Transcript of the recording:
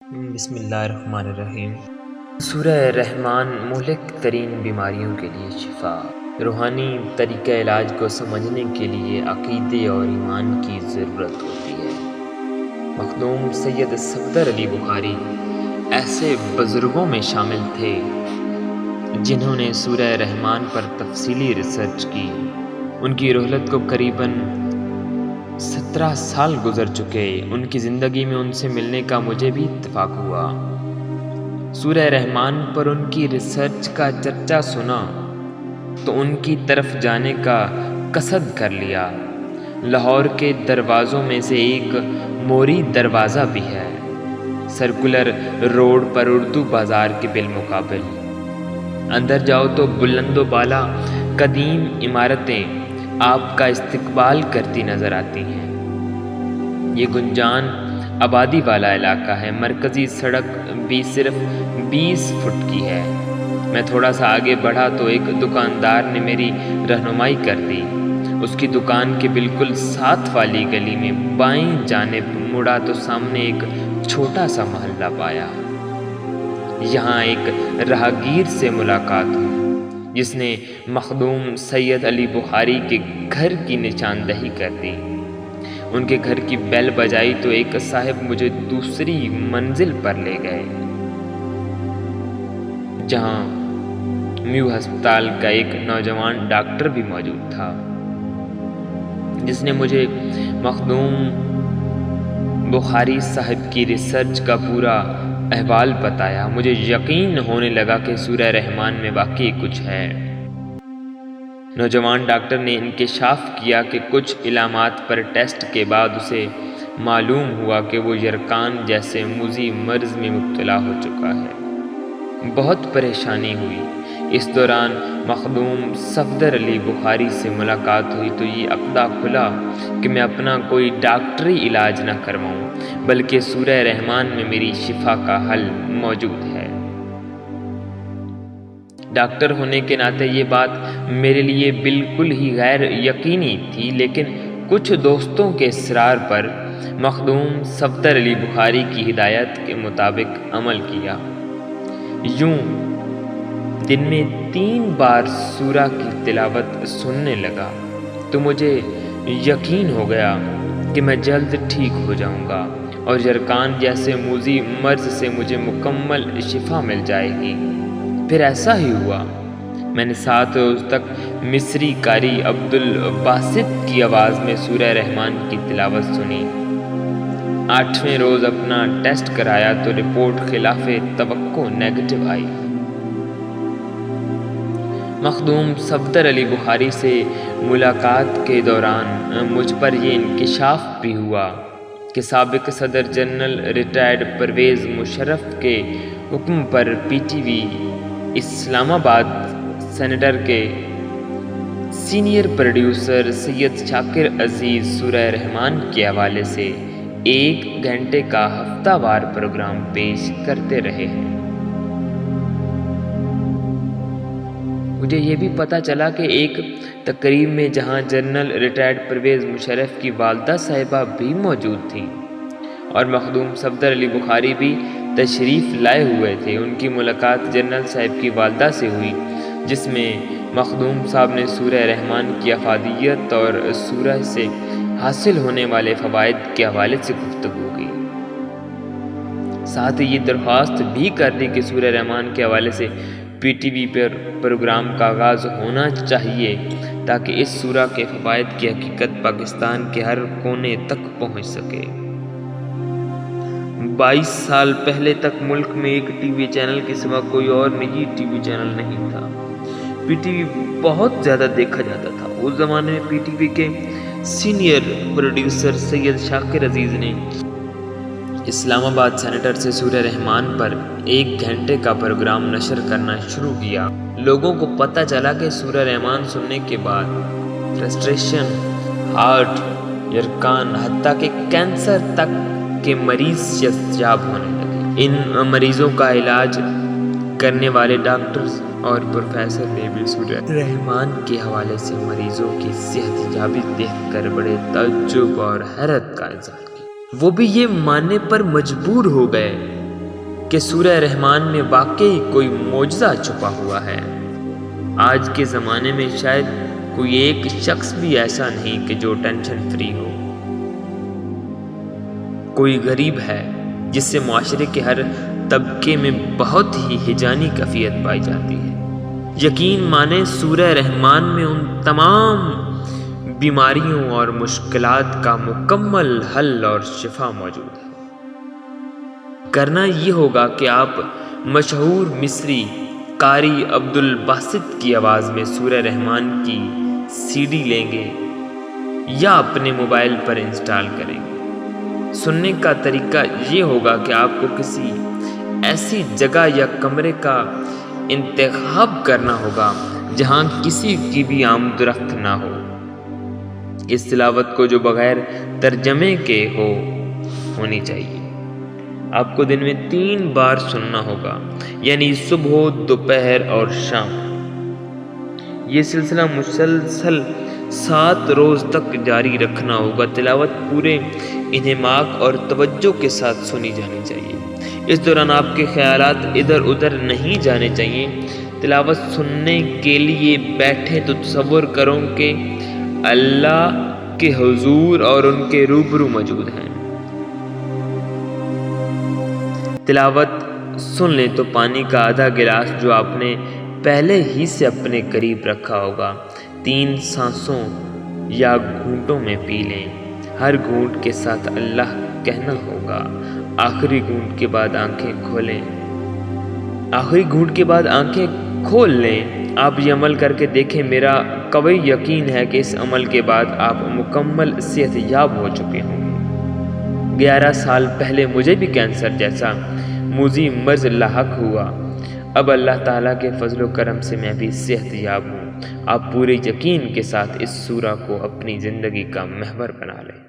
بسم اللہ الرحمن الرحیم۔ سورہ رحمان مہلک ترین بیماریوں کے لیے شفا۔ روحانی طریقہ علاج کو سمجھنے کے لیے عقیدے اور ایمان کی ضرورت ہوتی ہے۔ مخدوم سید صفدر علی بخاری ایسے بزرگوں میں شامل تھے جنہوں نے سورہ رحمان پر تفصیلی ریسرچ کی۔ ان کی رحلت کو قریباً 17 سال گزر چکے۔ ان کی زندگی میں ان سے ملنے کا مجھے بھی اتفاق ہوا۔ سورہ رحمان پر ان کی ریسرچ کا چرچا سنا تو ان کی طرف جانے کا قصد کر لیا۔ لاہور کے دروازوں میں سے ایک موری دروازہ بھی ہے، سرکولر روڈ پر اردو بازار کے بالمقابل۔ اندر جاؤ تو بلند و بالا قدیم عمارتیں آپ کا استقبال کرتی نظر آتی ہیں۔ یہ گنجان آبادی والا علاقہ ہے۔ مرکزی سڑک بھی صرف 20 فٹ کی ہے۔ میں تھوڑا سا آگے بڑھا تو ایک دکاندار نے میری رہنمائی کر دی۔ اس کی دکان کے بالکل ساتھ والی گلی میں بائیں جانب مڑا تو سامنے ایک چھوٹا سا محلہ پایا۔ یہاں ایک راہگیر سے ملاقات ہوئی جس نے مخدوم سید علی بخاری کے گھر کی نشاندہی کر دی۔ ان کے گھر کی بیل بجائی تو ایک صاحب مجھے دوسری منزل پر لے گئے، جہاں میو ہسپتال کا ایک نوجوان ڈاکٹر بھی موجود تھا، جس نے مجھے مخدوم بخاری صاحب کی ریسرچ کا پورا احوال بتایا۔ مجھے یقین ہونے لگا کہ سورہ رحمان میں واقعی کچھ ہے۔ نوجوان ڈاکٹر نے انکشاف کیا کہ کچھ علامات پر ٹیسٹ کے بعد اسے معلوم ہوا کہ وہ یرقان جیسے موذی مرض میں مبتلا ہو چکا ہے۔ بہت پریشانی ہوئی۔ اس دوران مخدوم صفدر علی بخاری سے ملاقات ہوئی تو یہ عقدہ کھلا کہ میں اپنا کوئی ڈاکٹری علاج نہ کرواؤں بلکہ سورہ رحمان میں میری شفا کا حل موجود ہے۔ ڈاکٹر ہونے کے ناطے یہ بات میرے لیے بالکل ہی غیر یقینی تھی، لیکن کچھ دوستوں کے اصرار پر مخدوم صفدر علی بخاری کی ہدایت کے مطابق عمل کیا۔ یوں دن میں 3 بار سورہ کی تلاوت سننے لگا تو مجھے یقین ہو گیا کہ میں جلد ٹھیک ہو جاؤں گا اور یرقان جیسے موذی مرض سے مجھے مکمل شفا مل جائے گی۔ پھر ایسا ہی ہوا۔ میں نے 7 روز تک مصری قاری عبدالباسط کی آواز میں سورہ رحمان کی تلاوت سنی۔ 8ویں روز اپنا ٹیسٹ کرایا تو رپورٹ خلاف توقع نیگیٹو آئی۔ مخدوم صفدر علی بخاری سے ملاقات کے دوران مجھ پر یہ انکشاف بھی ہوا کہ سابق صدر جنرل ریٹائرڈ پرویز مشرف کے حکم پر پی ٹی وی اسلام آباد سینیٹر کے سینئر پروڈیوسر سید شاکر عزیز سورہ رحمان کے حوالے سے 1 گھنٹے کا ہفتہ وار پروگرام پیش کرتے رہے ہیں۔ مجھے یہ بھی پتہ چلا کہ ایک تقریب میں جہاں جنرل ریٹائرڈ پرویز مشرف کی والدہ صاحبہ بھی موجود تھیں اور مخدوم صفدر علی بخاری بھی تشریف لائے ہوئے تھے، ان کی ملاقات جنرل صاحب کی والدہ سے ہوئی، جس میں مخدوم صاحب نے سورہ رحمان کی افادیت اور سورہ سے حاصل ہونے والے فوائد کے حوالے سے گفتگو کی۔ ساتھ ہی یہ درخواست بھی کر دی کہ سورہ رحمان کے حوالے سے پی ٹی وی پر پروگرام کا آغاز ہونا چاہیے تاکہ اس سورہ کے فوائد کی حقیقت پاکستان کے ہر کونے تک پہنچ سکے۔ 22 سال پہلے تک ملک میں ایک ٹی وی چینل کے سوا کوئی اور نجی ٹی وی چینل نہیں تھا۔ پی ٹی وی بہت زیادہ دیکھا جاتا تھا۔ اس زمانے میں پی ٹی وی کے سینئر پروڈیوسر سید شاکر عزیز نے اسلام آباد سینیٹر سے سورہ رحمان پر 1 گھنٹے کا پروگرام نشر کرنا شروع کیا۔ لوگوں کو پتہ چلا کہ سورہ رحمان سننے کے بعد فرسٹریشن، ہارٹ، یرقان، حتیٰ کہ کینسر تک کے مریض شفایاب ہونے لگے۔ ان مریضوں کا علاج کرنے والے ڈاکٹرز اور پروفیسر نے بھی سورہ رحمان کے حوالے سے مریضوں کی صحت یابی دیکھ کر بڑے تعجب اور حیرت کا اظہار کیا۔ وہ بھی یہ ماننے پر مجبور ہو گئے کہ سورہ رحمان میں واقعی کوئی معجزہ چھپا ہوا ہے۔ آج کے زمانے میں شاید کوئی ایک شخص بھی ایسا نہیں کہ جو ٹینشن فری ہو۔ کوئی غریب ہے جس سے معاشرے کے ہر طبقے میں بہت ہی ہجانی کیفیت پائی جاتی ہے۔ یقین مانیں سورہ رحمان میں ان تمام بیماریوں اور مشکلات کا مکمل حل اور شفا موجود ہے۔ کرنا یہ ہوگا کہ آپ مشہور مصری قاری عبدالباسط کی آواز میں سورہ رحمان کی CD لیں گے یا اپنے موبائل پر انسٹال کریں گے۔ سننے کا طریقہ یہ ہوگا کہ آپ کو کسی ایسی جگہ یا کمرے کا انتخاب کرنا ہوگا جہاں کسی کی بھی آمد و رفت نہ ہو۔ اس تلاوت کو جو بغیر ترجمے کے ہونی چاہیے۔ آپ کو دن میں 3 بار سننا ہوگا، یعنی صبح، دوپہر اور شام۔ یہ سلسلہ مسلسل 7 روز تک جاری رکھنا ہوگا۔ تلاوت پورے انہماک اور توجہ کے ساتھ سنی جانی چاہیے۔ اس دوران آپ کے خیالات ادھر ادھر نہیں جانے چاہیے۔ تلاوت سننے کے لیے بیٹھے تو تصور کرو کہ اللہ کے حضور اور ان کے روبرو موجود ہیں۔ تلاوت سن لیں تو پانی کا آدھا گلاس جو آپ نے پہلے ہی سے اپنے قریب رکھا ہوگا 3 سانسوں یا گھونٹوں میں پی لیں۔ ہر گھونٹ کے ساتھ اللہ کہنا ہوگا۔ آخری گھونٹ کے بعد آنکھیں کھول لیں۔ آپ یہ عمل کر کے دیکھیں، میرا قوی یقین ہے کہ اس عمل کے بعد آپ مکمل صحت یاب ہو چکے ہوں گے۔ 11 سال پہلے مجھے بھی کینسر جیسا موذی مرض لاحق ہوا۔ اب اللہ تعالیٰ کے فضل و کرم سے میں بھی صحت یاب ہوں۔ آپ پورے یقین کے ساتھ اس سورہ کو اپنی زندگی کا محور بنا لیں۔